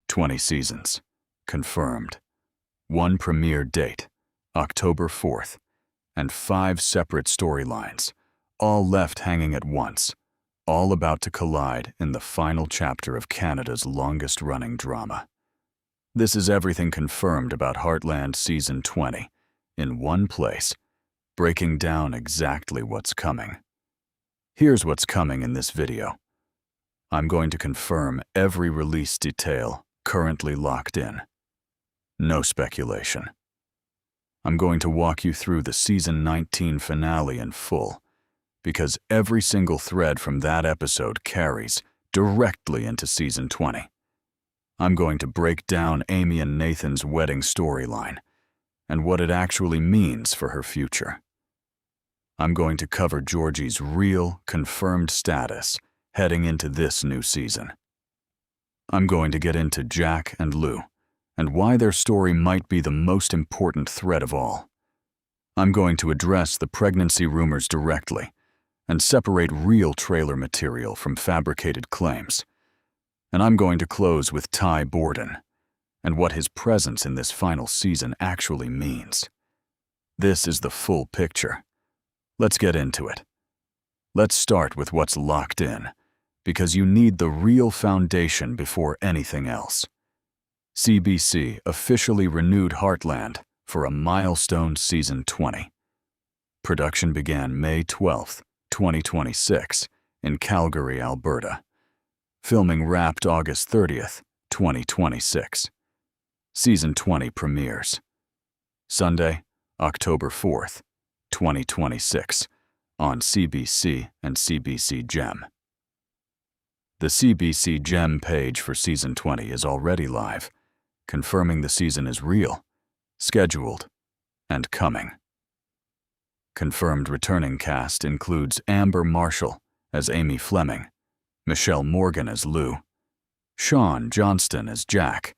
20 seasons. Confirmed. 1 premiere date, October 4th, and 5 separate storylines, all left hanging at once, all about to collide in the final chapter of Canada's longest-running drama. This is everything confirmed about Heartland Season 20, in one place, breaking down exactly what's coming. Here's what's coming in this video. I'm going to confirm every release detail currently locked in. No speculation. I'm going to walk you through the Season 19 finale in full, because every single thread from that episode carries directly into Season 20. I'm going to break down Amy and Nathan's wedding storyline and what it actually means for her future. I'm going to cover Georgie's real, confirmed status heading into this new season. I'm going to get into Jack and Lou and why their story might be the most important thread of all. I'm going to address the pregnancy rumors directly and separate real trailer material from fabricated claims. And I'm going to close with Ty Borden and what his presence in this final season actually means. This is the full picture. Let's get into it. Let's start with what's locked in, because you need the real foundation before anything else. CBC officially renewed Heartland for a milestone Season 20. Production began May 12, 2026, in Calgary, Alberta. Filming wrapped August 30, 2026. Season 20 premieres Sunday, October 4th, 2026, on CBC and CBC Gem. The CBC Gem page for Season 20 is already live, confirming the season is real, scheduled, and coming. Confirmed returning cast includes Amber Marshall as Amy Fleming, Michelle Morgan as Lou, Shaun Johnston as Jack,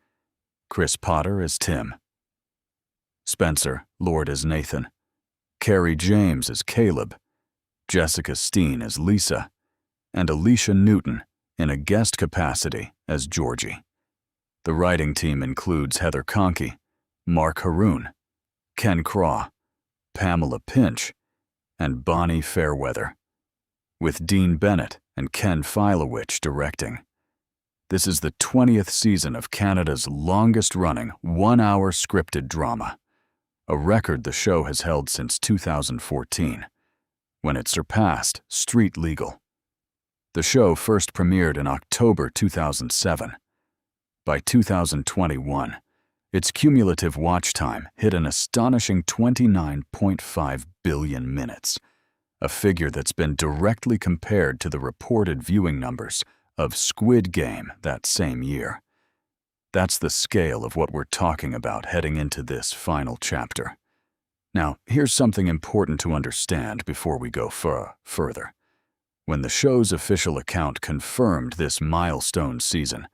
Chris Potter as Tim, Spencer Lord as Nathan, Carrie James as Caleb, Jessica Steen as Lisa, and Alicia Newton in a guest capacity as Georgie. The writing team includes Heather Conkey, Mark Haroon, Ken Craw, Pamela Pinch, and Bonnie Fairweather, with Dean Bennett and Ken Filowich directing. This is the 20th season of Canada's longest-running one-hour scripted drama, a record the show has held since 2014, when it surpassed Street Legal. The show first premiered in October 2007. By 2021, its cumulative watch time hit an astonishing 29.5 billion minutes, a figure that's been directly compared to the reported viewing numbers of Squid Game that same year. That's the scale of what we're talking about heading into this final chapter. Now, here's something important to understand before we go further. When the show's official account confirmed this milestone season,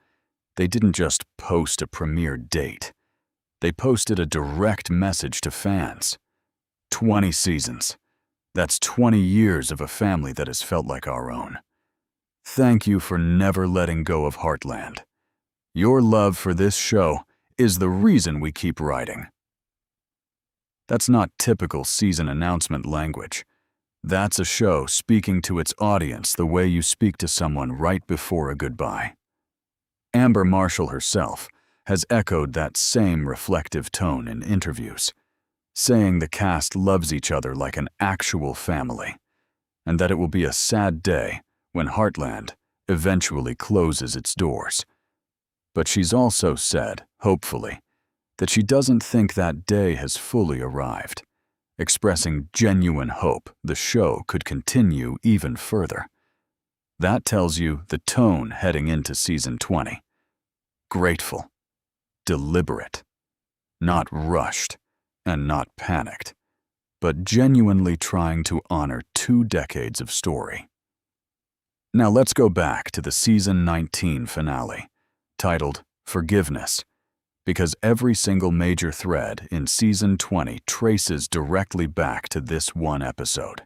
they didn't just post a premiere date. They posted a direct message to fans. 20 seasons. That's 20 years of a family that has felt like our own. Thank you for never letting go of Heartland. Your love for this show is the reason we keep writing. That's not typical season announcement language. That's a show speaking to its audience the way you speak to someone right before a goodbye. Amber Marshall herself has echoed that same reflective tone in interviews, saying the cast loves each other like an actual family, and that it will be a sad day when Heartland eventually closes its doors. But she's also said, hopefully, that she doesn't think that day has fully arrived, expressing genuine hope the show could continue even further. That tells you the tone heading into Season 20. Grateful, deliberate, not rushed, and not panicked, but genuinely trying to honor 2 decades of story. Now let's go back to the Season 19 finale, titled Forgiveness, because every single major thread in Season 20 traces directly back to this one episode.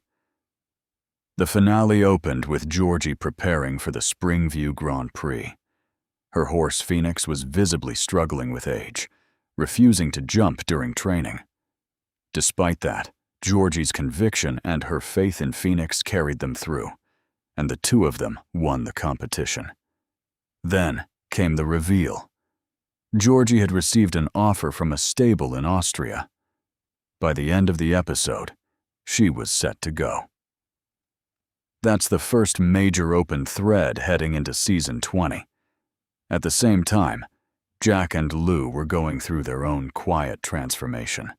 The finale opened with Georgie preparing for the Springview Grand Prix. Her horse Phoenix was visibly struggling with age, refusing to jump during training. Despite that, Georgie's conviction and her faith in Phoenix carried them through, and the two of them won the competition. Then came the reveal. Georgie had received an offer from a stable in Austria. By the end of the episode, she was set to go. That's the first major open thread heading into season 20. At the same time, Jack and Lou were going through their own quiet transformation.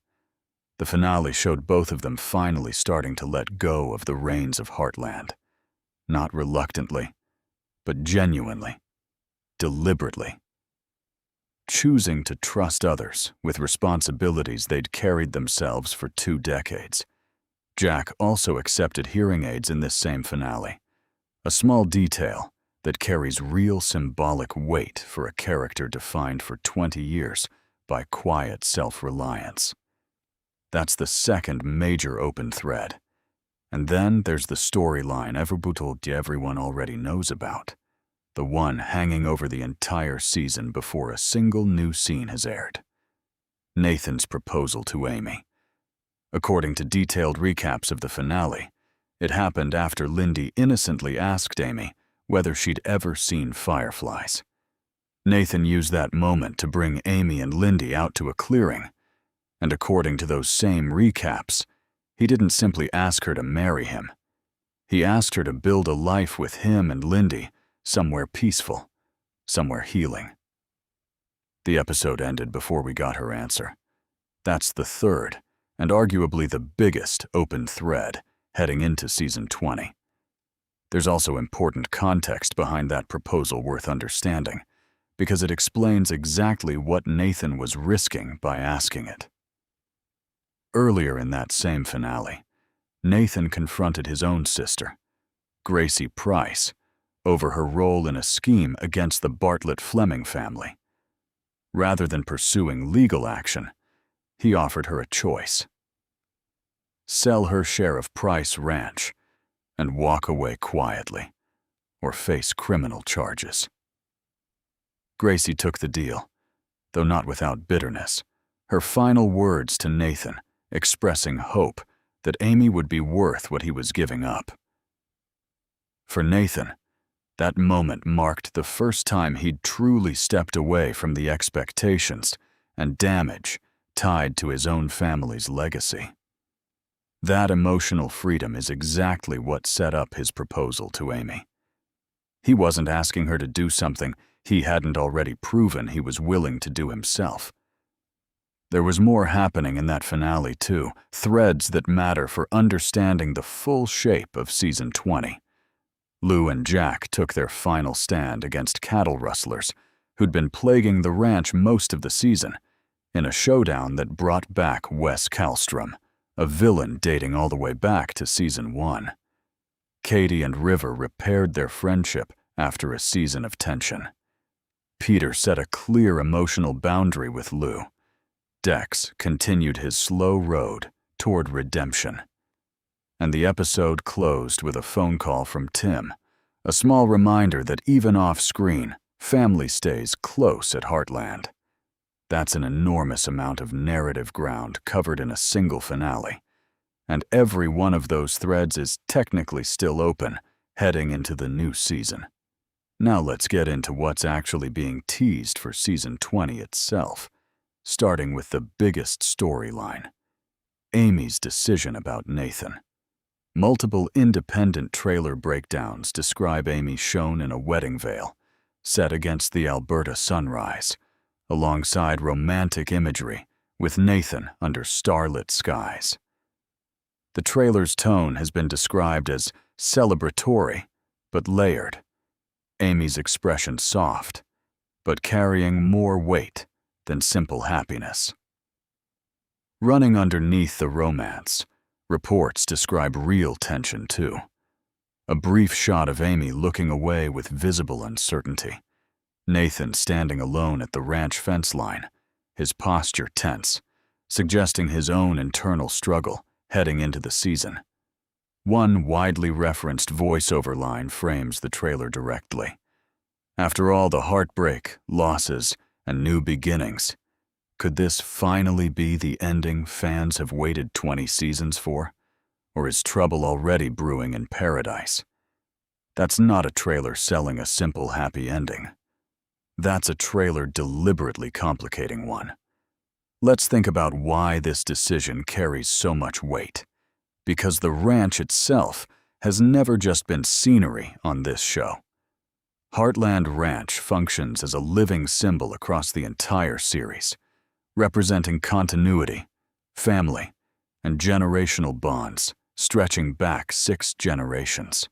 The finale showed both of them finally starting to let go of the reins of Heartland. Not reluctantly, but genuinely, deliberately. Choosing to trust others with responsibilities they'd carried themselves for 2 decades. Jack also accepted hearing aids in this same finale, a small detail that carries real symbolic weight for a character defined for 20 years by quiet self-reliance. That's the second major open thread. And then there's the storyline everyone already knows about, the one hanging over the entire season before a single new scene has aired. Nathan's proposal to Amy. According to detailed recaps of the finale, it happened after Lindy innocently asked Amy whether she'd ever seen fireflies. Nathan used that moment to bring Amy and Lindy out to a clearing, and according to those same recaps, he didn't simply ask her to marry him. He asked her to build a life with him and Lindy somewhere peaceful, somewhere healing. The episode ended before we got her answer. That's the third, and arguably the biggest open thread heading into season 20. There's also important context behind that proposal worth understanding, because it explains exactly what Nathan was risking by asking it. Earlier in that same finale, Nathan confronted his own sister, Gracie Price, over her role in a scheme against the Bartlett Fleming family. Rather than pursuing legal action, he offered her a choice. Sell her share of Price Ranch and walk away quietly, or face criminal charges. Gracie took the deal, though not without bitterness, her final words to Nathan expressing hope that Amy would be worth what he was giving up. For Nathan, that moment marked the first time he'd truly stepped away from the expectations and damage tied to his own family's legacy. That emotional freedom is exactly what set up his proposal to Amy. He wasn't asking her to do something he hadn't already proven he was willing to do himself. There was more happening in that finale too, threads that matter for understanding the full shape of season 20. Lou and Jack took their final stand against cattle rustlers who'd been plaguing the ranch most of the season, in a showdown that brought back Wes Kallstrom, a villain dating all the way back to season 1. Katie and River repaired their friendship after a season of tension. Peter set a clear emotional boundary with Lou. Dex continued his slow road toward redemption. And the episode closed with a phone call from Tim, a small reminder that even off-screen, family stays close at Heartland. That's an enormous amount of narrative ground covered in a single finale, and every one of those threads is technically still open, heading into the new season. Now let's get into what's actually being teased for season 20 itself, starting with the biggest storyline, Amy's decision about Nathan. Multiple independent trailer breakdowns describe Amy shown in a wedding veil, set against the Alberta sunrise, alongside romantic imagery with Nathan under starlit skies. The trailer's tone has been described as celebratory, but layered. Amy's expression soft, but carrying more weight than simple happiness. Running underneath the romance, reports describe real tension too. A brief shot of Amy looking away with visible uncertainty. Nathan standing alone at the ranch fence line, his posture tense, suggesting his own internal struggle heading into the season. One widely referenced voiceover line frames the trailer directly. After all the heartbreak, losses, and new beginnings, could this finally be the ending fans have waited 20 seasons for? Or is trouble already brewing in paradise? That's not a trailer selling a simple happy ending. That's a trailer deliberately complicating one. Let's think about why this decision carries so much weight. Because the ranch itself has never just been scenery on this show. Heartland Ranch functions as a living symbol across the entire series, representing continuity, family, and generational bonds stretching back 6 generations.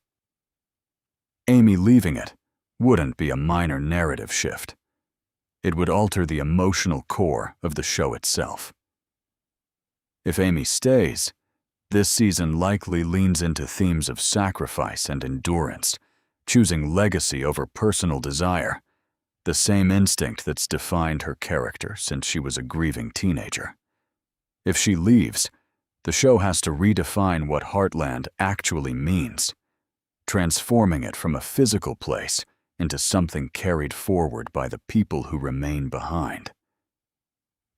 Amy leaving it wouldn't be a minor narrative shift. It would alter the emotional core of the show itself. If Amy stays, this season likely leans into themes of sacrifice and endurance, choosing legacy over personal desire, the same instinct that's defined her character since she was a grieving teenager. If she leaves, the show has to redefine what Heartland actually means, transforming it from a physical place into something carried forward by the people who remain behind.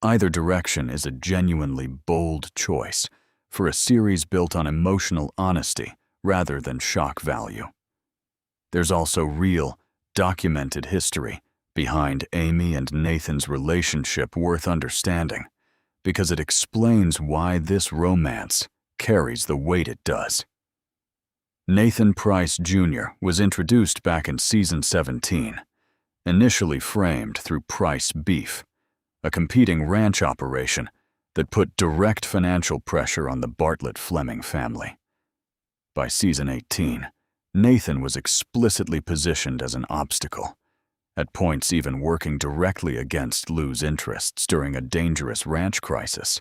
Either direction is a genuinely bold choice for a series built on emotional honesty rather than shock value. There's also real, documented history behind Amy and Nathan's relationship worth understanding, because it explains why this romance carries the weight it does. Nathan Price Jr. was introduced back in season 17, initially framed through Price Beef, a competing ranch operation that put direct financial pressure on the Bartlett Fleming family. By season 18, Nathan was explicitly positioned as an obstacle, at points even working directly against Lou's interests during a dangerous ranch crisis.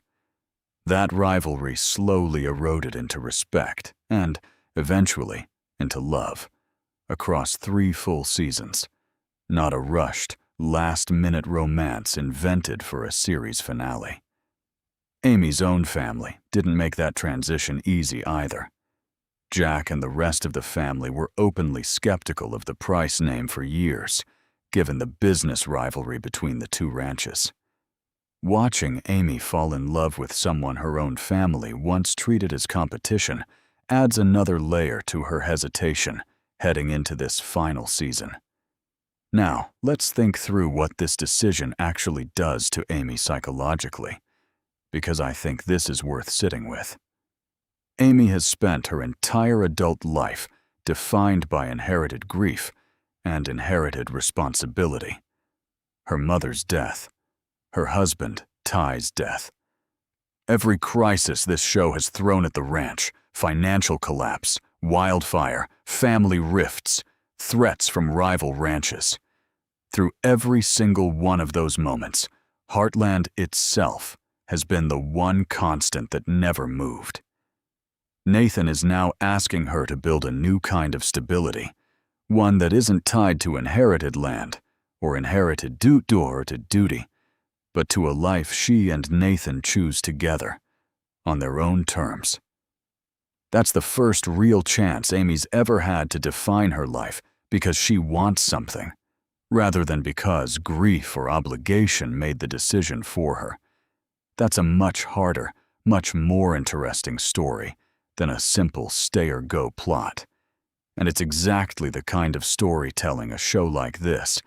That rivalry slowly eroded into respect and, eventually, into love, across 3 full seasons, not a rushed, last-minute romance invented for a series finale. Amy's own family didn't make that transition easy either. Jack and the rest of the family were openly skeptical of the Price name for years, given the business rivalry between the 2 ranches. Watching Amy fall in love with someone her own family once treated as competition adds another layer to her hesitation heading into this final season. Now, let's think through what this decision actually does to Amy psychologically, because I think this is worth sitting with. Amy has spent her entire adult life defined by inherited grief and inherited responsibility. Her mother's death, her husband, Ty's death. Every crisis this show has thrown at the ranch, financial collapse, wildfire, family rifts, threats from rival ranches. Through every single one of those moments, Heartland itself has been the one constant that never moved. Nathan is now asking her to build a new kind of stability, one that isn't tied to inherited land or inherited duty, but to a life she and Nathan choose together, on their own terms. That's the first real chance Amy's ever had to define her life because she wants something, rather than because grief or obligation made the decision for her. That's a much harder, much more interesting story than a simple stay-or-go plot. And it's exactly the kind of storytelling a show like this,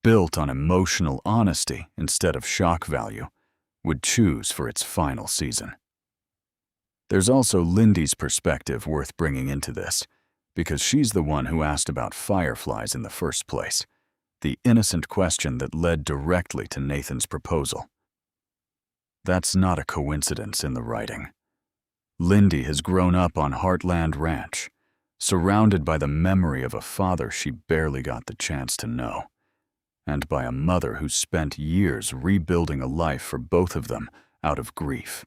built on emotional honesty instead of shock value, would choose for its final season. There's also Lindy's perspective worth bringing into this, because she's the one who asked about fireflies in the first place, the innocent question that led directly to Nathan's proposal. That's not a coincidence in the writing. Lindy has grown up on Heartland Ranch, surrounded by the memory of a father she barely got the chance to know, and by a mother who spent years rebuilding a life for both of them out of grief.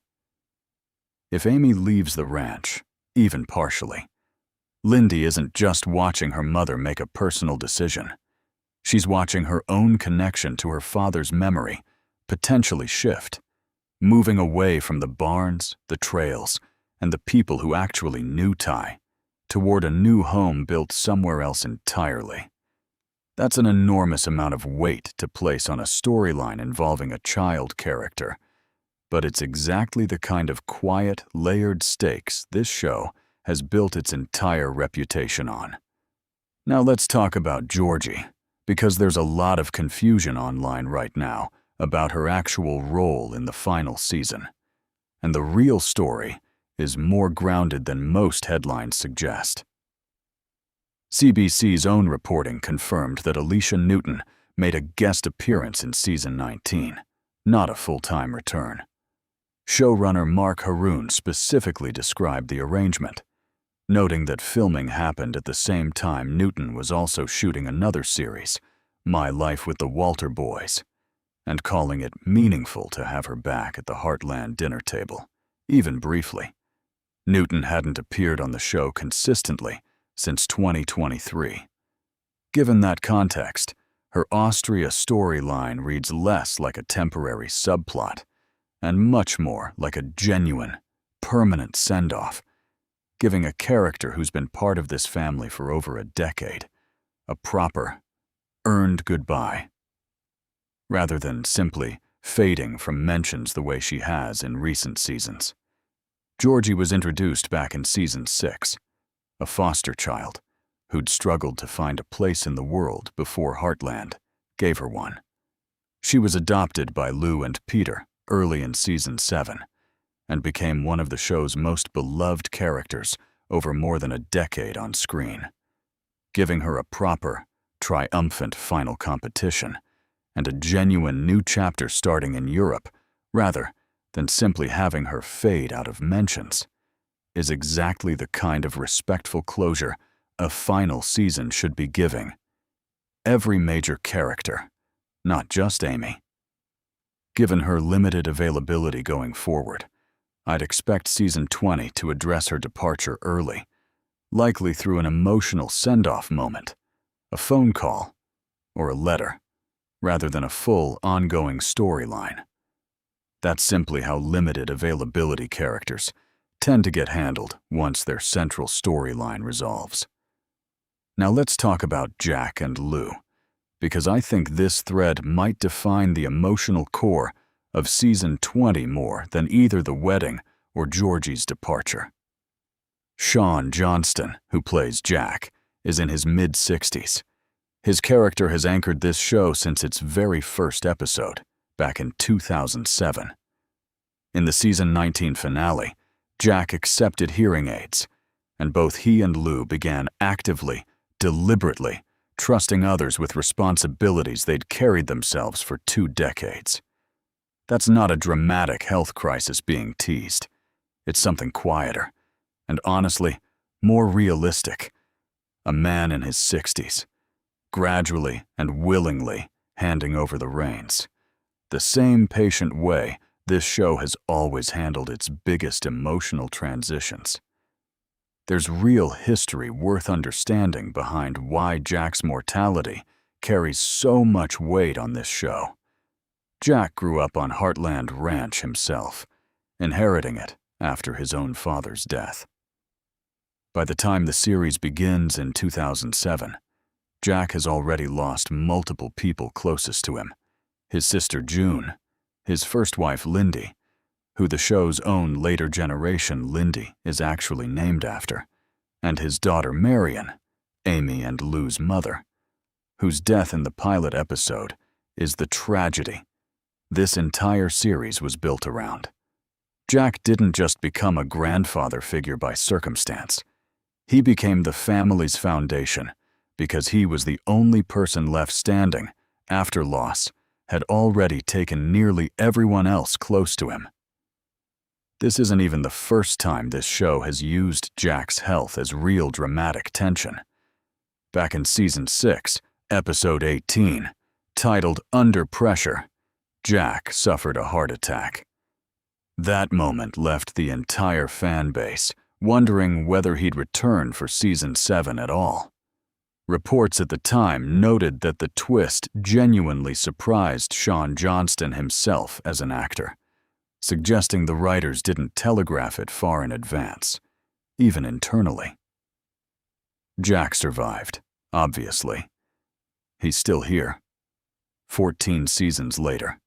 If Amy leaves the ranch, even partially, Lindy isn't just watching her mother make a personal decision. She's watching her own connection to her father's memory potentially shift, moving away from the barns, the trails, and the people who actually knew Ty, toward a new home built somewhere else entirely. That's an enormous amount of weight to place on a storyline involving a child character. But it's exactly the kind of quiet, layered stakes this show has built its entire reputation on. Now let's talk about Georgie, because there's a lot of confusion online right now about her actual role in the final season. And the real story is more grounded than most headlines suggest. CBC's own reporting confirmed that Alicia Newton made a guest appearance in season 19, not a full-time return. Showrunner Mark Haroun specifically described the arrangement, noting that filming happened at the same time Newton was also shooting another series, My Life with the Walter Boys, and calling it meaningful to have her back at the Heartland dinner table, even briefly. Newton hadn't appeared on the show consistently since 2023. Given that context, her Austria storyline reads less like a temporary subplot and much more like a genuine, permanent send-off, giving a character who's been part of this family for over a decade a proper, earned goodbye, rather than simply fading from mentions the way she has in recent seasons. Georgie was introduced back in season 6, a foster child who'd struggled to find a place in the world before Heartland gave her one. She was adopted by Lou and Peter early in season 7 and became one of the show's most beloved characters over more than a decade on screen, giving her a proper, triumphant final competition and a genuine new chapter starting in Europe rather than simply having her fade out of mentions, is exactly the kind of respectful closure a final season should be giving every major character, not just Amy. Given her limited availability going forward, I'd expect season 20 to address her departure early, likely through an emotional send-off moment, a phone call, or a letter, rather than a full, ongoing storyline. That's simply how limited availability characters tend to get handled once their central storyline resolves. Now let's talk about Jack and Lou, because I think this thread might define the emotional core of season 20 more than either the wedding or Georgie's departure. Shaun Johnston, who plays Jack, is in his mid-60s. His character has anchored this show since its very first episode, back in 2007. In the season 19 finale, Jack accepted hearing aids, and both he and Lou began actively, deliberately, trusting others with responsibilities they'd carried themselves for 2 decades. That's not a dramatic health crisis being teased. It's something quieter, and honestly, more realistic. A man in his 60s, gradually and willingly handing over the reins. The same patient way this show has always handled its biggest emotional transitions. There's real history worth understanding behind why Jack's mortality carries so much weight on this show. Jack grew up on Heartland Ranch himself, inheriting it after his own father's death. By the time the series begins in 2007, Jack has already lost multiple people closest to him: his sister June, his first wife Lindy, who the show's own later generation Lindy is actually named after, and his daughter Marion, Amy and Lou's mother, whose death in the pilot episode is the tragedy this entire series was built around. Jack didn't just become a grandfather figure by circumstance. He became the family's foundation because he was the only person left standing after loss had already taken nearly everyone else close to him. This isn't even the first time this show has used Jack's health as real dramatic tension. Back in season 6, episode 18, titled Under Pressure, Jack suffered a heart attack. That moment left the entire fan base wondering whether he'd return for season 7 at all. Reports at the time noted that the twist genuinely surprised Shaun Johnston himself as an actor, suggesting the writers didn't telegraph it far in advance, even internally. Jack survived, obviously. he's still here, 14 seasons later.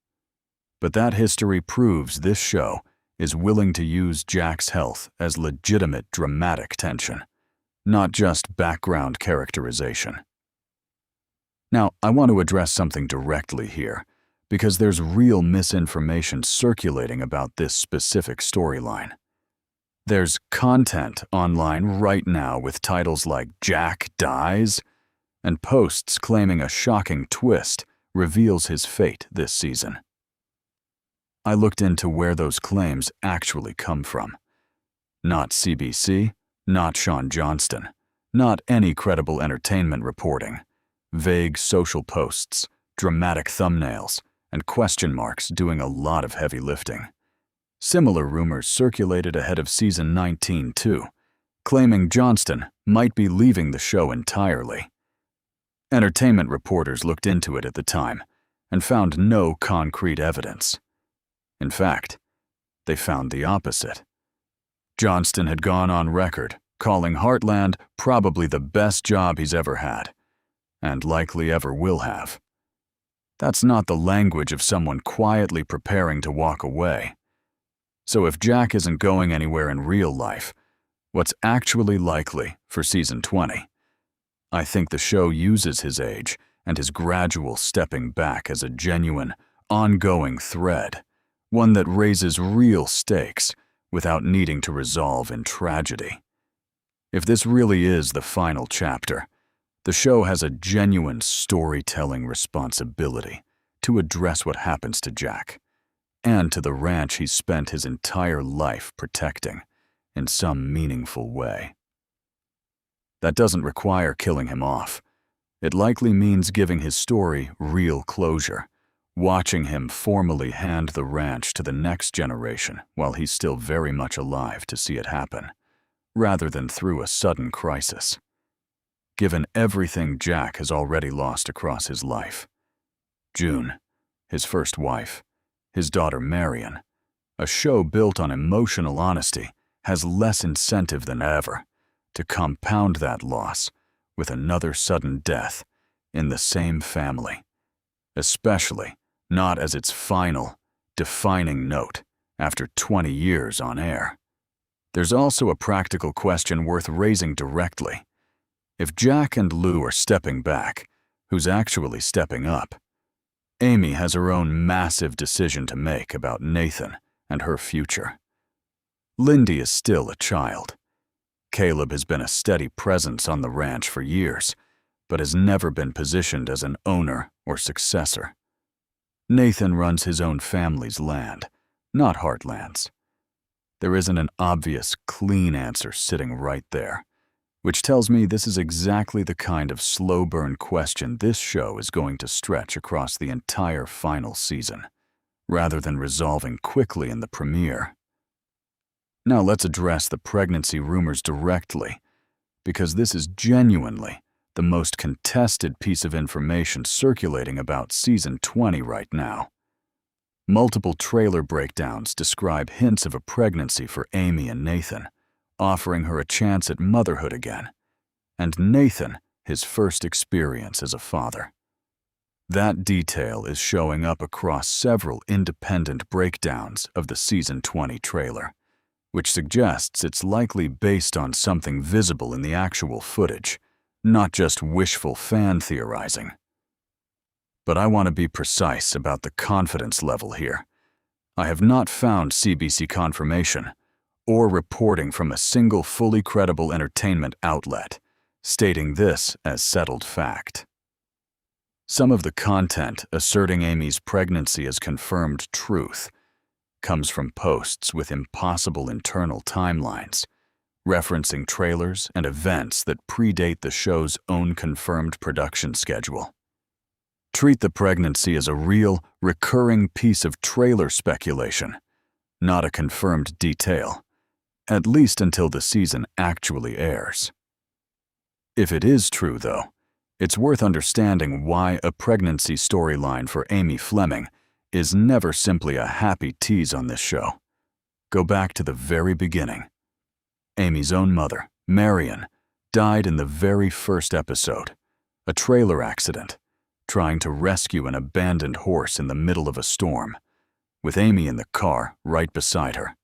But that history proves this show is willing to use Jack's health as legitimate dramatic tension, not just background characterization. Now, I want to address something directly here, because there's real misinformation circulating about this specific storyline. There's content online right now with titles like "Jack Dies" and posts claiming a shocking twist reveals his fate this season. I looked into where those claims actually come from. Not CBC, not Shaun Johnston, not any credible entertainment reporting. Vague social posts, dramatic thumbnails, and question marks doing a lot of heavy lifting. Similar rumors circulated ahead of season 19 too, claiming Johnston might be leaving the show entirely. Entertainment reporters looked into it at the time and found no concrete evidence. In fact, they found the opposite. Johnston had gone on record calling Heartland probably the best job he's ever had, and likely ever will have. That's not the language of someone quietly preparing to walk away. So if Jack isn't going anywhere in real life, what's actually likely for season 20? I think the show uses his age and his gradual stepping back as a genuine, ongoing thread, one that raises real stakes without needing to resolve in tragedy. If this really is the final chapter, the show has a genuine storytelling responsibility to address what happens to Jack, and to the ranch he's spent his entire life protecting in some meaningful way. That doesn't require killing him off. It likely means giving his story real closure, watching him formally hand the ranch to the next generation while he's still very much alive to see it happen, rather than through a sudden crisis. Given everything Jack has already lost across his life: June, his first wife, his daughter Marion, a show built on emotional honesty has less incentive than ever to compound that loss with another sudden death in the same family, especially not as its final, defining note after 20 years on air. There's also a practical question worth raising directly. If Jack and Lou are stepping back, who's actually stepping up? Amy has her own massive decision to make about Nathan and her future. Lindy is still a child. Caleb has been a steady presence on the ranch for years, but has never been positioned as an owner or successor. Nathan runs his own family's land, not Heartland's. There isn't an obvious, clean answer sitting right there, which tells me this is exactly the kind of slow-burn question this show is going to stretch across the entire final season, rather than resolving quickly in the premiere. Now let's address the pregnancy rumors directly, because this is genuinely the most contested piece of information circulating about season 20 right now. Multiple trailer breakdowns describe hints of a pregnancy for Amy and Nathan, offering her a chance at motherhood again, and Nathan his first experience as a father. That detail is showing up across several independent breakdowns of the season 20 trailer, which suggests it's likely based on something visible in the actual footage, not just wishful fan theorizing. But I want to be precise about the confidence level here. I have not found CBC confirmation or reporting from a single fully credible entertainment outlet stating this as settled fact. Some of the content asserting Amy's pregnancy as confirmed truth comes from posts with impossible internal timelines, referencing trailers and events that predate the show's own confirmed production schedule. Treat the pregnancy as a real, recurring piece of trailer speculation, not a confirmed detail, at least until the season actually airs. If it is true, though, it's worth understanding why a pregnancy storyline for Amy Fleming is never simply a happy tease on this show. Go back to the very beginning. Amy's own mother, Marion, died in the very first episode, a trailer accident, trying to rescue an abandoned horse in the middle of a storm, with Amy in the car right beside her.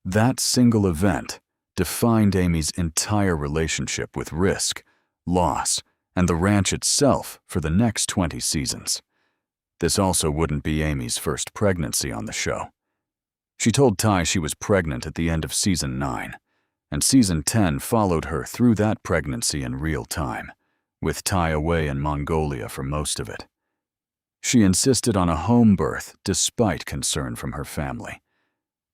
That single event defined Amy's entire relationship with risk, loss, and the ranch itself for the next 20 seasons. This also wouldn't be Amy's first pregnancy on the show. She told Ty she was pregnant at the end of season 9, and season 10 followed her through that pregnancy in real time, with Ty away in Mongolia for most of it. She insisted on a home birth despite concern from her family,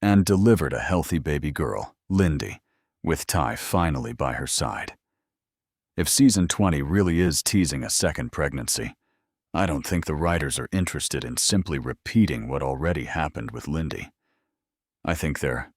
and delivered a healthy baby girl, Lindy, with Ty finally by her side. If season 20 really is teasing a second pregnancy, I don't think the writers are interested in simply repeating what already happened with Lindy. I think they're